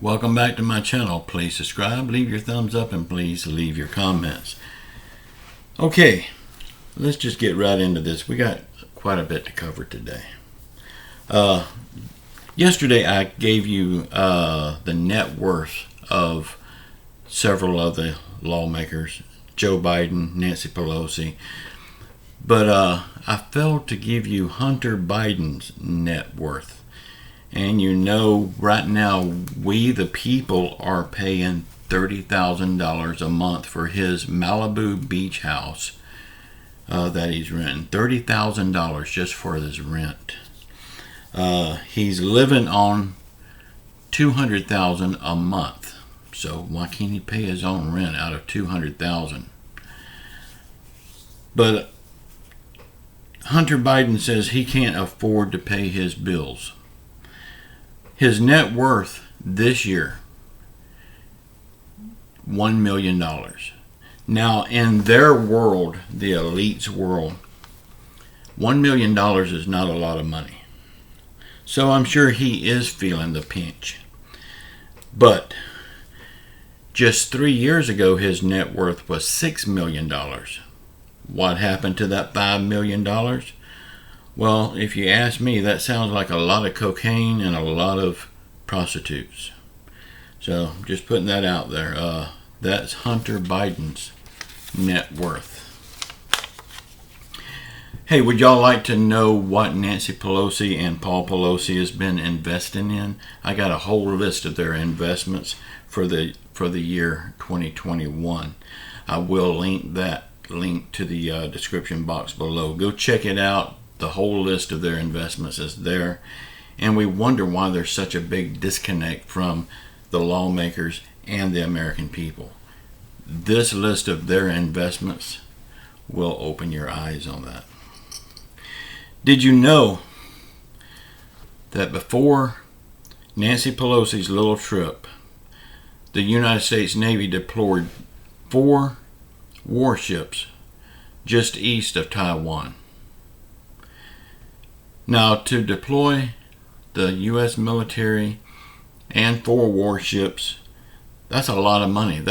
Welcome back to my channel. Please subscribe, leave your thumbs up, and please leave your comments. Okay, let's just get right into this. We got quite a bit to cover today. Yesterday I gave you the net worth of several of the lawmakers, Joe Biden, Nancy Pelosi, but I failed to give you Hunter Biden's net worth. And you know, right now, we the people are paying $30,000 a month for his Malibu beach house that he's renting. $30,000 just for his rent. He's living on $200,000 a month. So why can't he pay his own rent out of $200,000? But Hunter Biden says he can't afford to pay his bills. His net worth this year, $1 million. Now, in their world, the elite's world, $1 million is not a lot of money. So I'm sure he is feeling the pinch. But just 3 years ago, his net worth was $6 million. What happened to that $5 million? Well, if you ask me, that sounds like a lot of cocaine and a lot of prostitutes. So, just putting that out there. That's Hunter Biden's net worth. Hey, would y'all like to know what Nancy Pelosi and Paul Pelosi has been investing in? I got a whole list of their investments for the year 2021. I will link to the description box below. Go check it out. The whole list of their investments is there, and we wonder why there's such a big disconnect from the lawmakers and the American people. This list of their investments will open your eyes on that. Did you know that before Nancy Pelosi's little trip, the United States Navy deployed 4 warships just east of Taiwan? Now, to deploy the U.S. military and 4 warships, that's a lot of money.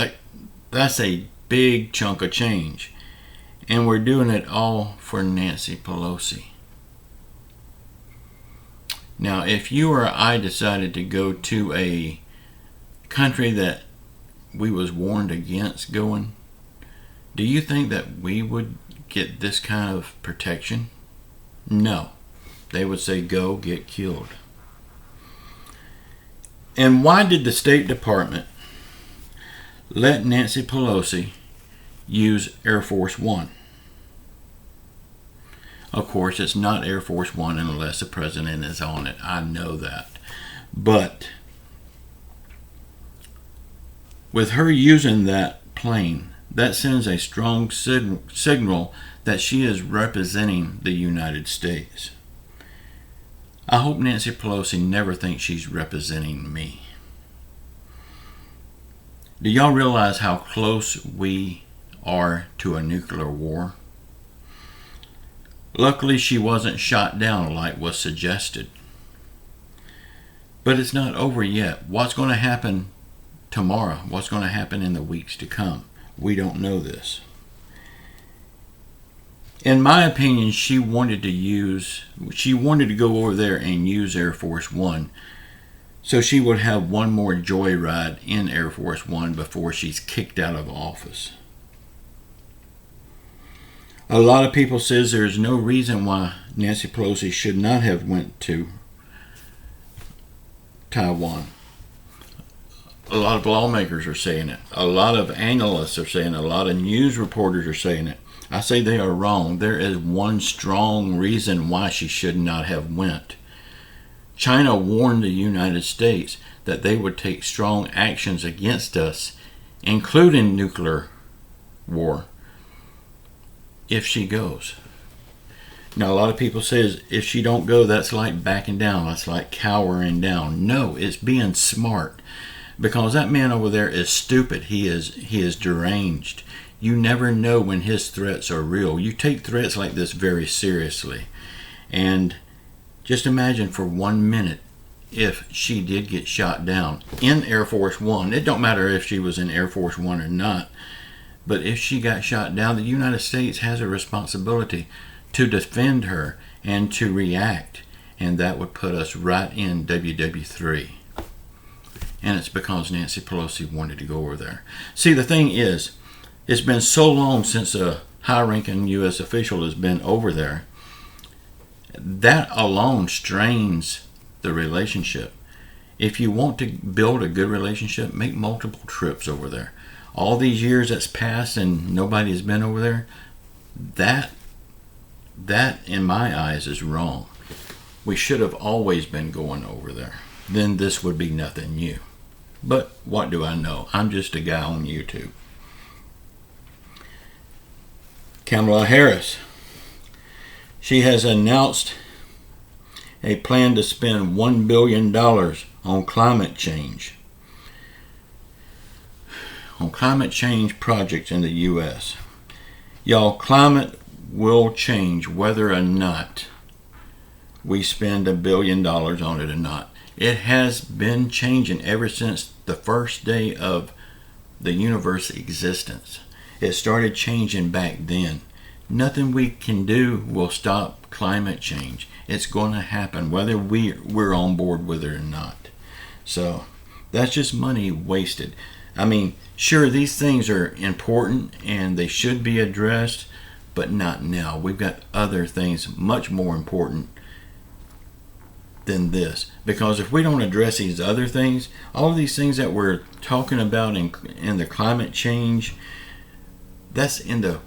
That's a big chunk of change. And we're doing it all for Nancy Pelosi. Now, if you or I decided to go to a country that we was warned against going, do you think that we would get this kind of protection? No. They would say, go get killed. And why did the State Department let Nancy Pelosi use Air Force One? Of course, it's not Air Force One unless the president is on it. I know that. But with her using that plane, that sends a strong signal that she is representing the United States. I hope Nancy Pelosi never thinks she's representing me. Do y'all realize how close we are to a nuclear war? Luckily, she wasn't shot down like was suggested. But it's not over yet. What's going to happen tomorrow? What's going to happen in the weeks to come? We don't know this. In my opinion, she wanted to go over there and use Air Force One, so she would have one more joyride in Air Force One before she's kicked out of office. A lot of people says there's no reason why Nancy Pelosi should not have went to Taiwan. A lot of lawmakers are saying it. A lot of analysts are saying it. A lot of news reporters are saying it. I say they are wrong. There is one strong reason why she should not have went. China warned the United States that they would take strong actions against us, including nuclear war, if she goes. Now, a lot of people say if she don't go, that's like backing down. That's like cowering down. No, it's being smart, because that man over there is stupid. He is deranged. You never know when his threats are real. You take threats like this very seriously. And just imagine for 1 minute if she did get shot down in Air Force One, it don't matter if she was in Air Force One or not, but if she got shot down, the United States has a responsibility to defend her and to react, and that would put us right in WW3. And it's because Nancy Pelosi wanted to go over there. See, the thing is, it's been so long since a high-ranking U.S. official has been over there. That alone strains the relationship. If you want to build a good relationship, make multiple trips over there. All these years that's passed and nobody has been over there, that in my eyes is wrong. We should have always been going over there. Then this would be nothing new. But what do I know? I'm just a guy on YouTube. Kamala Harris. She has announced a plan to spend $1 billion on climate change. On climate change projects in the U.S. Y'all, climate will change whether or not we spend $1 billion on it or not. It has been changing ever since the first day of the universe's existence. It started changing back then. Nothing we can do will stop climate change. It's going to happen whether we're on board with it or not. So that's just money wasted. I mean, sure, these things are important and they should be addressed, but not now. We've got other things much more important than this. Because if we don't address these other things, all of these things that we're talking about in the climate change, that's in the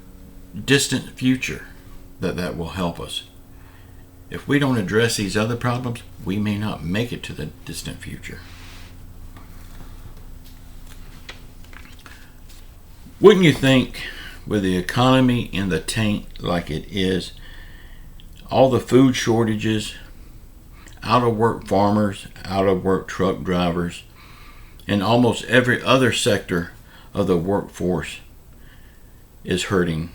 distant future that will help us. If we don't address these other problems, we may not make it to the distant future. Wouldn't you think, with the economy in the tank like it is, all the food shortages, out of work farmers, out of work truck drivers, and almost every other sector of the workforce is hurting,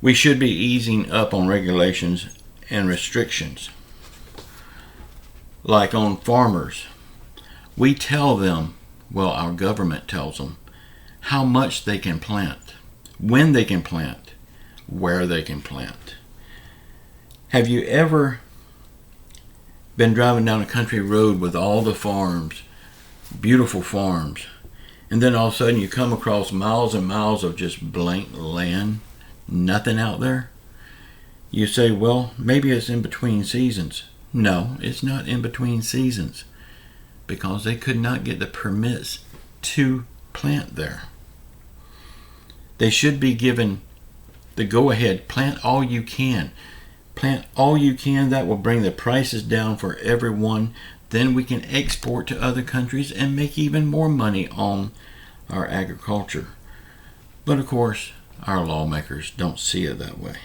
we should be easing up on regulations and restrictions. Like on farmers, we tell them, well, our government tells them, how much they can plant, when they can plant, where they can plant. Have you ever been driving down a country road with all the farms, beautiful farms, and then all of a sudden you come across miles and miles of just blank land, nothing out there? You say, well, maybe it's in between seasons. No, it's not in between seasons, because they could not get the permits to plant there. They should be given the go-ahead, plant all you can. Plant all you can. That will bring the prices down for everyone. Then we can export to other countries and make even more money on our agriculture. But of course, our lawmakers don't see it that way.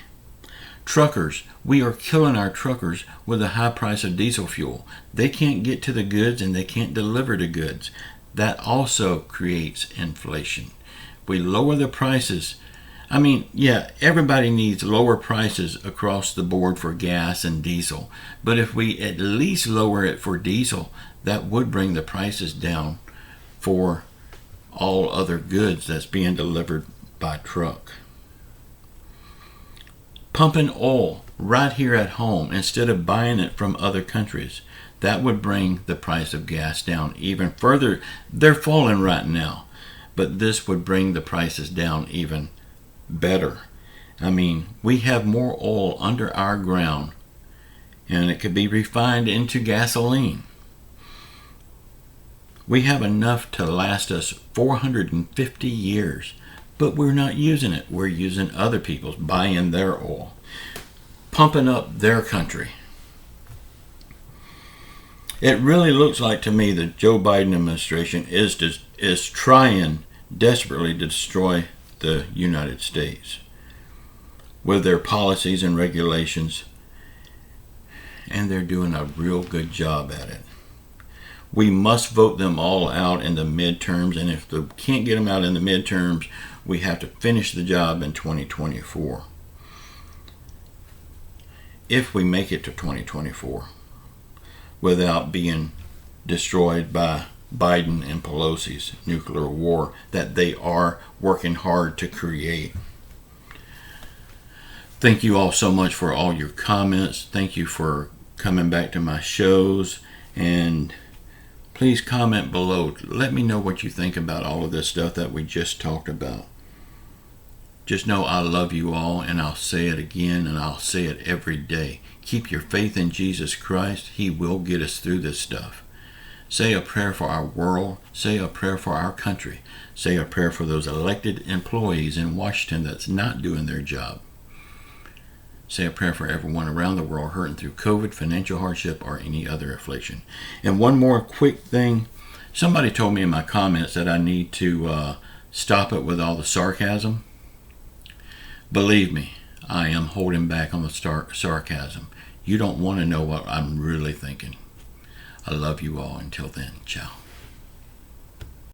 Truckers, we are killing our truckers with the high price of diesel fuel. They can't get to the goods and they can't deliver the goods. That also creates inflation. We lower the prices. I mean, yeah, everybody needs lower prices across the board for gas and diesel. But if we at least lower it for diesel, that would bring the prices down for all other goods that's being delivered by truck. Pumping oil right here at home instead of buying it from other countries, that would bring the price of gas down even further. They're falling right now, but this would bring the prices down even better. I mean, we have more oil under our ground and it could be refined into gasoline. We have enough to last us 450 years, but we're not using it. We're using other people's, buying their oil, pumping up their country. It really looks like to me that Joe Biden administration is trying desperately to destroy the United States with their policies and regulations, and they're doing a real good job at it. We must vote them all out in the midterms, and if we can't get them out in the midterms, we have to finish the job in 2024. If we make it to 2024. without being destroyed by Biden and Pelosi's nuclear war that they are working hard to create. Thank you all so much for all your comments. Thank you for coming back to my shows, and please comment below. Let me know what you think about all of this stuff that we just talked about. Just know I love you all, and I'll say it again, and I'll say it every day. Keep your faith in Jesus Christ. He will get us through this stuff. Say a prayer for our world. Say a prayer for our country. Say a prayer for those elected employees in Washington that's not doing their job. Say a prayer for everyone around the world hurting through COVID, financial hardship, or any other affliction. And one more quick thing. Somebody told me in my comments that I need to stop it with all the sarcasm. Believe me, I am holding back on the sarcasm. You don't want to know what I'm really thinking. I love you all. Until then, ciao.